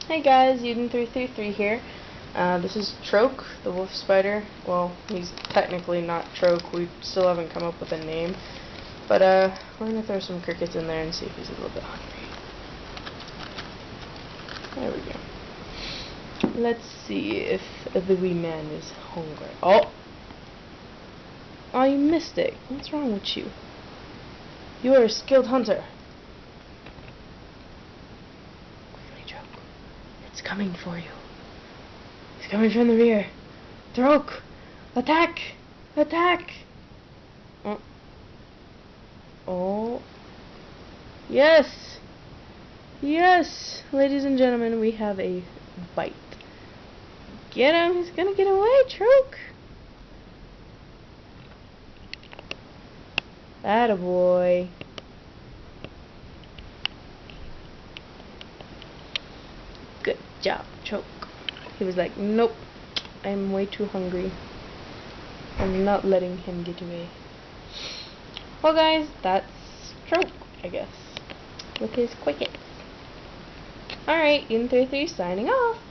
Hey guys, Eden333 here. This is Troke, the Wolf-spider. Well, he's technically not Troke. We still haven't come up with a name. But we're gonna throw some crickets in there and see if he's a little bit hungry. There we go. Let's see if the wee man is hungry. Oh! Oh, you missed it. What's wrong with you? You are a skilled hunter. It's coming for you. He's coming from the rear. Troak! Attack! Attack! Oh. Oh. Yes! Yes! Ladies and gentlemen, we have a bite. Get him! He's gonna get away, Troak! Attaboy. Good job, Troak. He was like, nope, I'm way too hungry. I'm not letting him get away. Well guys, that's Troak, I guess, with his crickets. Alright, Eden33 signing off.